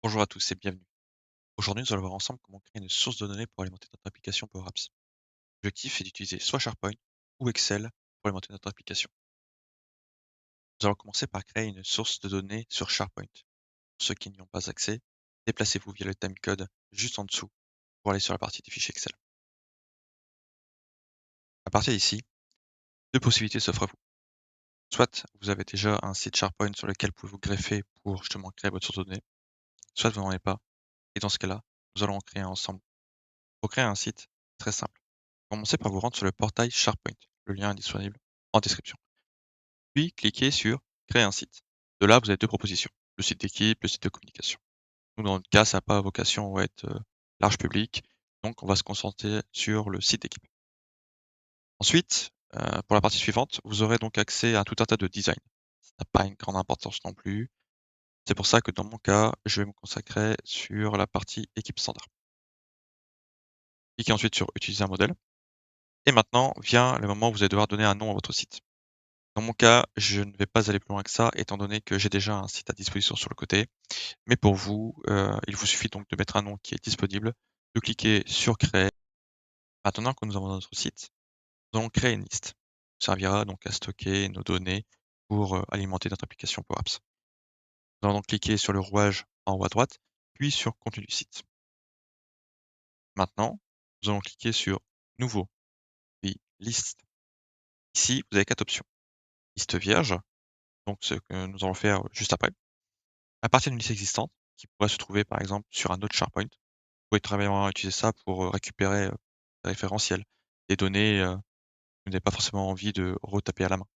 Bonjour à tous et bienvenue. Aujourd'hui, nous allons voir ensemble comment créer une source de données pour alimenter notre application Power Apps. L'objectif est d'utiliser soit SharePoint ou Excel pour alimenter notre application. Nous allons commencer par créer une source de données sur SharePoint. Pour ceux qui n'y ont pas accès, déplacez-vous via le timecode juste en dessous pour aller sur la partie des fichiers Excel. À partir d'ici, deux possibilités s'offrent à vous. Soit vous avez déjà un site SharePoint sur lequel vous pouvez vous greffer pour justement créer votre source de données, soit vous n'en avez pas, et dans ce cas-là, nous allons en créer un ensemble. Pour créer un site, très simple. Commencez par vous rendre sur le portail SharePoint. Le lien est disponible en description. Puis, cliquez sur Créer un site. De là, vous avez deux propositions. Le site d'équipe, le site de communication. Nous, dans notre cas, ça n'a pas vocation à être large public. Donc, on va se concentrer sur le site d'équipe. Ensuite, pour la partie suivante, vous aurez donc accès à tout un tas de designs. Ça n'a pas une grande importance non plus. C'est pour ça que dans mon cas, je vais me consacrer sur la partie équipe standard. Cliquez ensuite sur Utiliser un modèle. Et maintenant vient le moment où vous allez devoir donner un nom à votre site. Dans mon cas, je ne vais pas aller plus loin que ça, étant donné que j'ai déjà un site à disposition sur le côté. Mais pour vous, il vous suffit donc de mettre un nom qui est disponible, de cliquer sur Créer. Maintenant que nous avons notre site, nous allons créer une liste. Ça servira donc à stocker nos données pour alimenter notre application Power Apps. Nous allons donc cliquer sur le rouage en haut à droite, puis sur Contenu du site. Maintenant, nous allons cliquer sur Nouveau, puis Liste. Ici, vous avez quatre options. Liste vierge, donc ce que nous allons faire juste après. À partir d'une liste existante, qui pourrait se trouver par exemple sur un autre SharePoint, vous pouvez très bien utiliser ça pour récupérer des référentiels, des données que vous n'avez pas forcément envie de retaper à la main.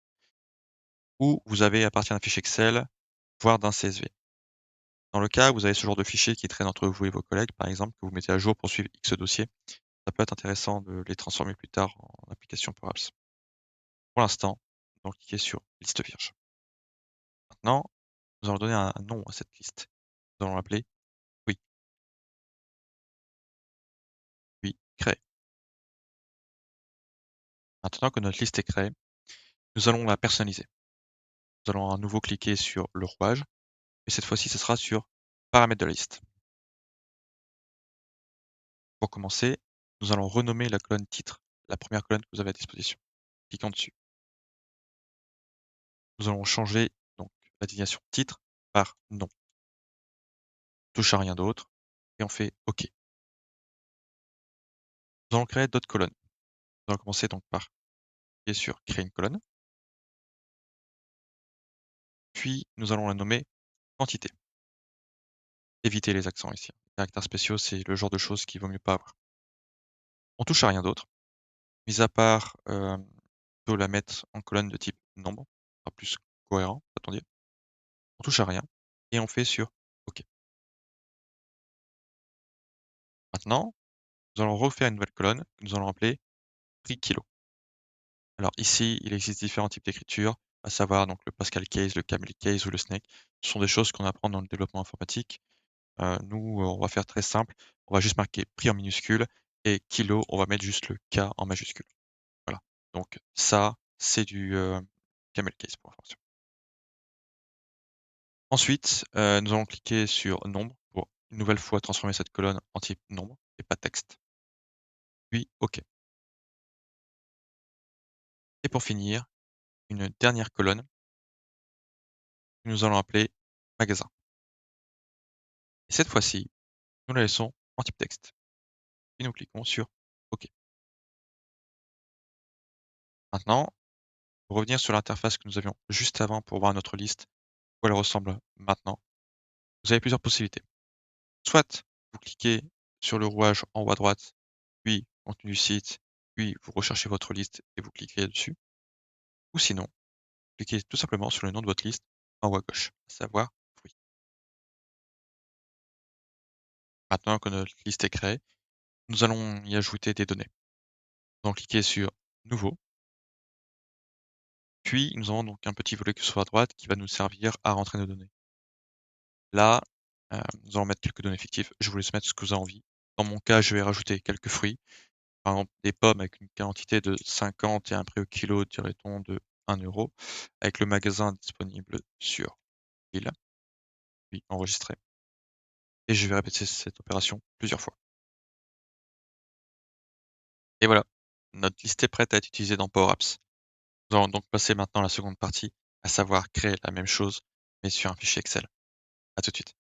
Ou vous avez à partir d'un fichier Excel, voire d'un CSV. Dans le cas où vous avez ce genre de fichiers qui traînent entre vous et vos collègues, par exemple, que vous mettez à jour pour suivre X dossiers, ça peut être intéressant de les transformer plus tard en application Power Apps. Pour l'instant, donc cliquez sur liste vierge. Maintenant, nous allons donner un nom à cette liste. Nous allons l'appeler oui, puis créer. Maintenant que notre liste est créée, nous allons la personnaliser. Nous allons à nouveau cliquer sur le rouage, et cette fois-ci, ce sera sur Paramètres de la liste. Pour commencer, nous allons renommer la colonne titre, la première colonne que vous avez à disposition. Cliquons dessus. Nous allons changer donc la désignation titre par nom. On touche à rien d'autre, et on fait OK. Nous allons créer d'autres colonnes. Nous allons commencer donc par cliquer sur Créer une colonne, puis nous allons la nommer Quantité. Évitez les accents ici. Les caractères spéciaux, c'est le genre de choses qu'il vaut mieux pas avoir. On touche à rien d'autre, mis à part plutôt la mettre en colonne de type nombre, ce sera plus cohérent, va-t-on dire. On touche à rien et on fait sur OK. Maintenant, nous allons refaire une nouvelle colonne que nous allons appeler prix kilo. Alors ici, il existe différents types d'écriture, à savoir donc le Pascal Case, le Camel Case ou le Snake. Ce sont des choses qu'on apprend dans le développement informatique. Nous, on va faire très simple. On va juste marquer prix en minuscule et kilo, on va mettre juste le K en majuscule. Voilà. Donc ça, c'est du Camel Case pour information. Ensuite, nous allons cliquer sur nombre pour une nouvelle fois transformer cette colonne en type nombre et pas texte. Puis OK. Et pour finir, une dernière colonne que nous allons appeler magasin. Et cette fois-ci, nous la laissons en type texte. Puis nous cliquons sur OK. Maintenant, pour revenir sur l'interface que nous avions juste avant pour voir notre liste, à quoi elle ressemble maintenant, vous avez plusieurs possibilités. Soit vous cliquez sur le rouage en haut à droite, puis contenu du site, puis vous recherchez votre liste et vous cliquez dessus. Ou sinon, cliquez tout simplement sur le nom de votre liste en haut à gauche, à savoir fruits. Maintenant que notre liste est créée, nous allons y ajouter des données. Nous allons cliquer sur Nouveau, puis nous avons donc un petit volet sur la droite qui va nous servir à rentrer nos données. Là, nous allons mettre quelques données fictives. Je vous laisse mettre ce que vous avez envie. Dans mon cas, je vais rajouter quelques fruits. Par exemple, des pommes avec une quantité de 50 et un prix au kilo, dirait-on, de 1 €, avec le magasin disponible sur ville, puis enregistré. et je vais répéter cette opération plusieurs fois. Et voilà, notre liste est prête à être utilisée dans Power Apps. Nous allons donc passer maintenant à la seconde partie, à savoir créer la même chose, mais sur un fichier Excel. À tout de suite.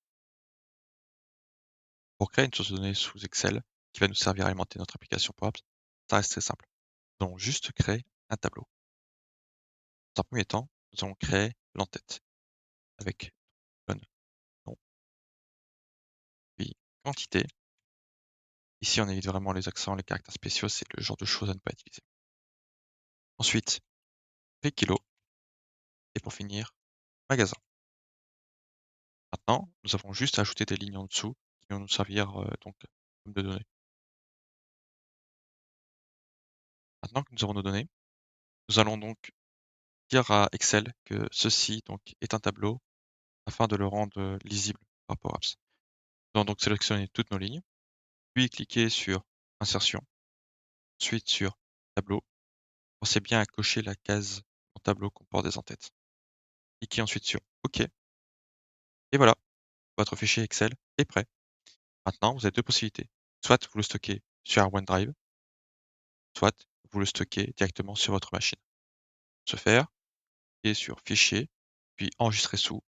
Pour créer une source de données sous Excel, qui va nous servir à alimenter notre application Power Apps, ça reste très simple. Nous allons juste créer un tableau. Dans un premier temps, nous allons créer l'entête avec colonne, nom, puis quantité. Ici, on évite vraiment les accents, les caractères spéciaux, c'est le genre de choses à ne pas utiliser. Ensuite, prix kilo, et pour finir, magasin. Maintenant, nous avons juste à ajouter des lignes en dessous qui vont nous servir donc comme de données. Maintenant que nous avons nos données, nous allons donc dire à Excel que ceci donc est un tableau afin de le rendre lisible par Power Apps. Nous allons donc sélectionner toutes nos lignes, puis cliquer sur Insertion, ensuite sur Tableau. Pensez bien à cocher la case Mon tableau comporte des entêtes. Cliquez ensuite sur OK, et voilà, votre fichier Excel est prêt. Maintenant, vous avez deux possibilités. Soit vous le stockez sur un OneDrive, soit vous le stockez directement sur votre machine. Pour ce faire, cliquez sur Fichier, puis Enregistrer sous,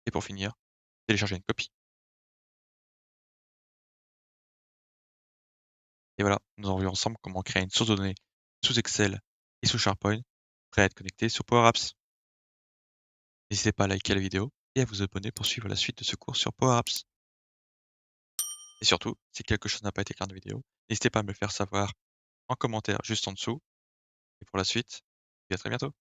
et pour finir, télécharger une copie. Et voilà, nous avons vu ensemble comment créer une source de données sous Excel et sous SharePoint, prêt à être connecté sur Power Apps. N'hésitez pas à liker la vidéo et à vous abonner pour suivre la suite de ce cours sur Power Apps. Et surtout, si quelque chose n'a pas été clair dans la vidéo, n'hésitez pas à me le faire savoir en commentaire juste en dessous. Et pour la suite, je vous dis à très bientôt.